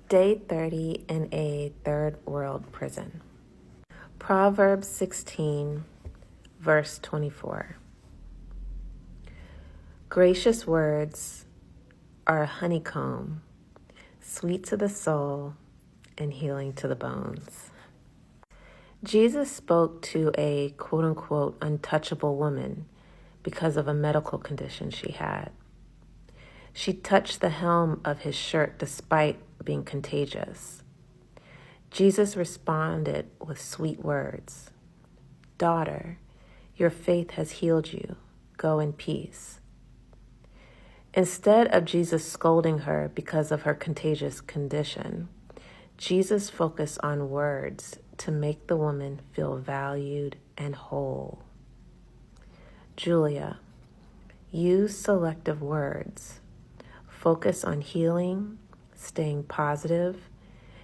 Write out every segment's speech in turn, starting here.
Day 30 in a third world prison. Proverbs 16, verse 24. Gracious words are a honeycomb, sweet to the soul and healing to the bones. Jesus spoke to a quote-unquote untouchable woman because of a medical condition she had. She touched the hem of his shirt despite being contagious. Jesus responded with sweet words. Daughter, your faith has healed you. Go in peace. Instead of Jesus scolding her because of her contagious condition, Jesus focused on words to make the woman feel valued and whole. Julia, use selective words. Focus on healing, staying positive.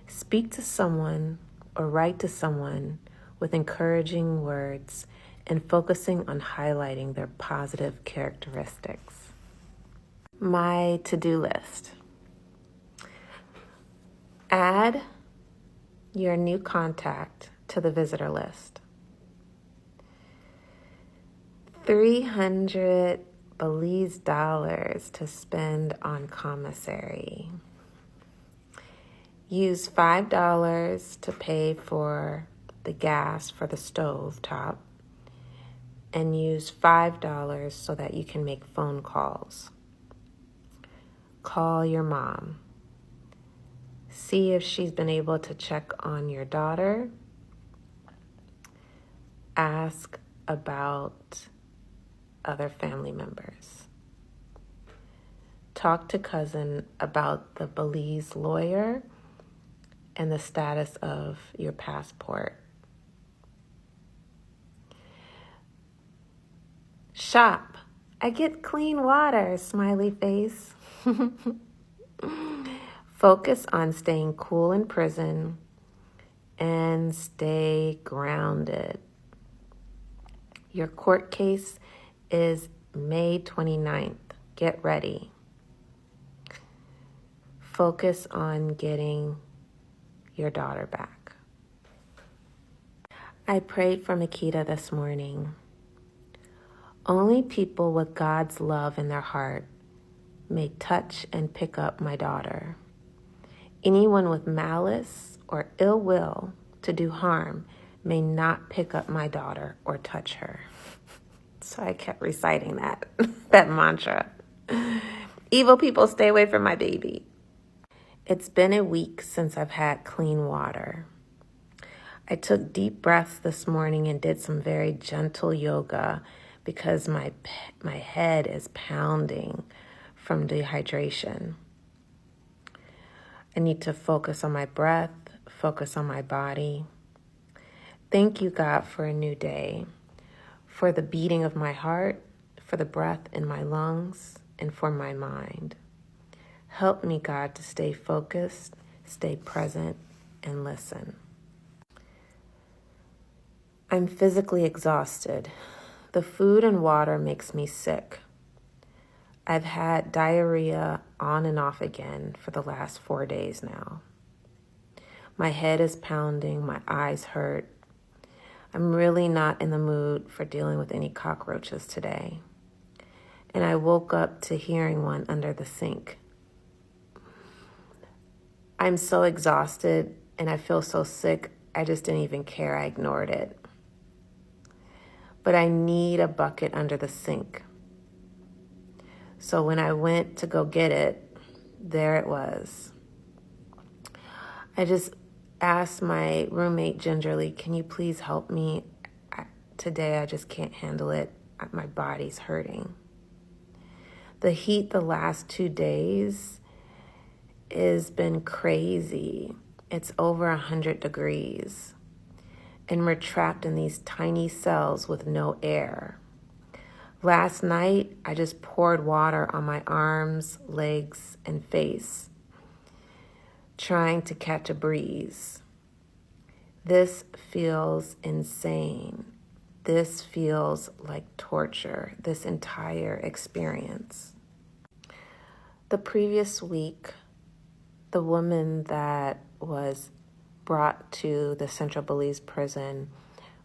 Speak to someone or write to someone with encouraging words and focusing on highlighting their positive characteristics. My to-do list. Add your new contact to the visitor list. 300 Belize dollars to spend on commissary. Use $5 to pay for the gas for the stove top and use $5 so that you can make phone calls. Call your mom. See if she's been able to check on your daughter. Ask about other family members. Talk to cousin about the Belize lawyer and the status of your passport. Shop. I get clean water, smiley face. Focus on staying cool in prison and stay grounded. Your court case is May 29th. Get ready. Focus on getting your daughter back. I prayed for Makita this morning. Only people with God's love in their heart may touch and pick up my daughter. Anyone with malice or ill will to do harm may not pick up my daughter or touch her. So I kept reciting that mantra. Evil people, stay away from my baby. It's been a week since I've had clean water. I took deep breaths this morning and did some very gentle yoga because my head is pounding from dehydration. I need to focus on my breath, focus on my body. Thank you, God, for a new day, for the beating of my heart, for the breath in my lungs, and for my mind. Help me, God, to stay focused, stay present, and listen. I'm physically exhausted. The food and water makes me sick. I've had diarrhea on and off again for the last 4 days now. My head is pounding, my eyes hurt. I'm really not in the mood for dealing with any cockroaches today. And I woke up to hearing one under the sink. I'm so exhausted and I feel so sick, I just didn't even care. I ignored it. But I need a bucket under the sink. So when I went to go get it, there it was. I just asked my roommate gingerly, can you please help me? Today I just can't handle it. My body's hurting. The heat the last 2 days has been crazy. It's over 100 degrees. And we're trapped in these tiny cells with no air. Last night, I just poured water on my arms, legs, and face, trying to catch a breeze. This feels insane. This feels like torture, this entire experience. The previous week, the woman that was brought to the Central Belize prison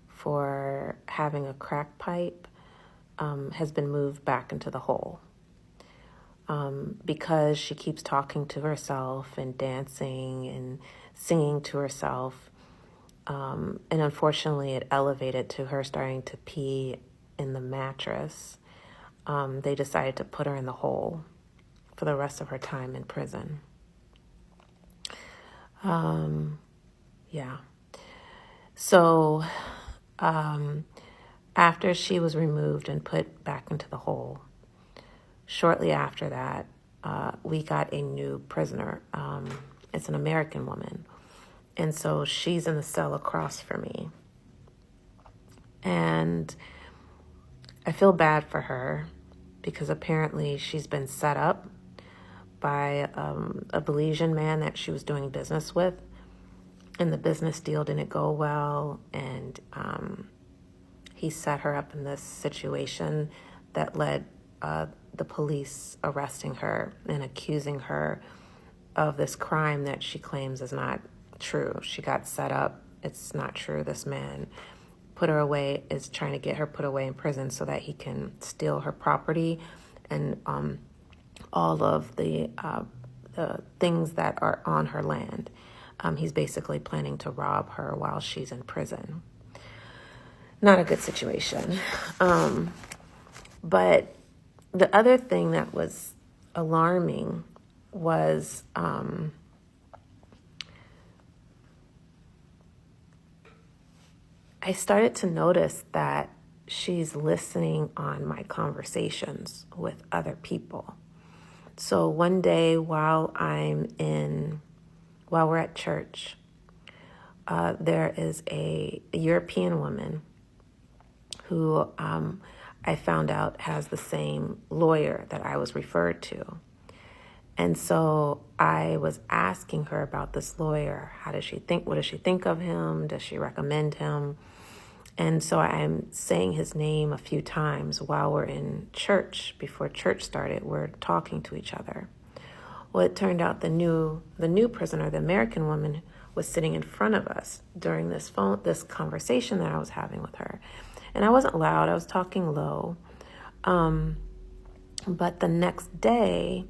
for having a crack pipe has been moved back into the hole because she keeps talking to herself and dancing and singing to herself. And unfortunately, it elevated to her starting to pee in the mattress. They decided to put her in the hole for the rest of her time in prison. Yeah. So after she was removed and put back into the hole, shortly after that, we got a new prisoner. It's an American woman. And so she's in the cell across from me. And I feel bad for her because apparently she's been set up by a Belizean man that she was doing business with. And the business deal didn't go well. And he set her up in this situation that led the police arresting her and accusing her of this crime that she claims is not true. She got set up. It's not true. This man put her away, is trying to get her put away in prison so that he can steal her property and all of the things that are on her land. He's basically planning to rob her while she's in prison. Not a good situation. But the other thing that was alarming was I started to notice that she's listening on my conversations with other people. So one day while we're at church, there is a European woman who I found out has the same lawyer that I was referred to. And so I was asking her about this lawyer. What does she think of him? Does she recommend him? And so I'm saying his name a few times while we're in church. Before church started, we're talking to each other. Well, it turned out the new prisoner, the American woman, was sitting in front of us during this conversation that I was having with her. And I wasn't loud, I was talking low. But the next day,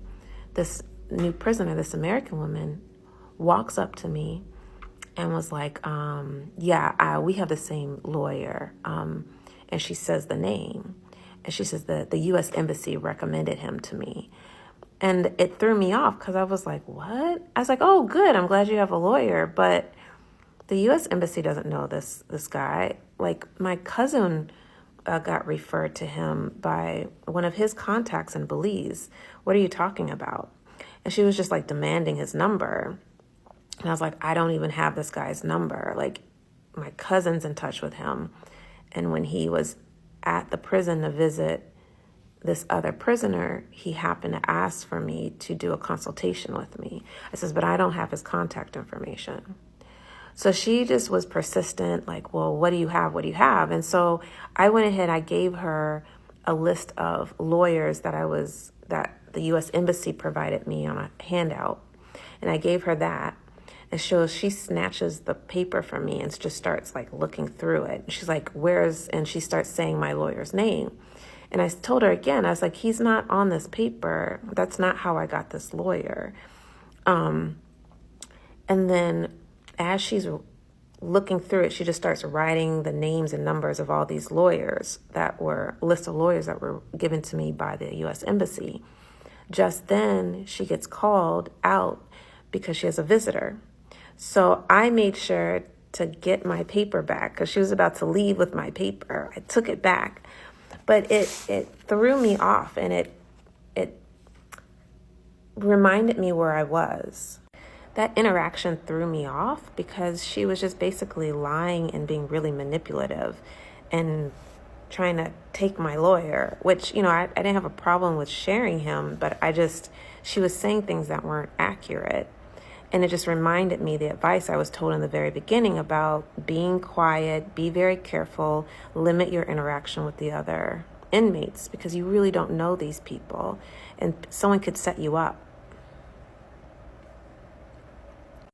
this new prisoner, this American woman, walks up to me and was like, we have the same lawyer. And she says the name. And she says the U.S. Embassy recommended him to me. And it threw me off because I was like, what? I was like, oh, good. I'm glad you have a lawyer. But the U.S. Embassy doesn't know this guy. Like, my cousin got referred to him by one of his contacts in Belize. What are you talking about? And she was just like demanding his number. And I was like, I don't even have this guy's number. Like, my cousin's in touch with him. And when he was at the prison to visit this other prisoner, he happened to ask for me to do a consultation with me. I says, but I don't have his contact information. So she just was persistent, like, well, what do you have? What do you have? And so I went ahead, I gave her a list of lawyers that the U.S. Embassy provided me on a handout. And I gave her that. And she snatches the paper from me and just starts like looking through it. She's like, and she starts saying my lawyer's name. And I told her again, I was like, he's not on this paper. That's not how I got this lawyer. And then as she's looking through it, she just starts writing the names and numbers of all these lawyers list of lawyers that were given to me by the U.S. Embassy. Just then she gets called out because she has a visitor. So I made sure to get my paper back because she was about to leave with my paper. I took it back. But it threw me off, and it reminded me where I was. That interaction threw me off because she was just basically lying and being really manipulative and trying to take my lawyer, which, I didn't have a problem with sharing him, but she was saying things that weren't accurate. And it just reminded me the advice I was told in the very beginning about being quiet, be very careful, limit your interaction with the other inmates because you really don't know these people and someone could set you up.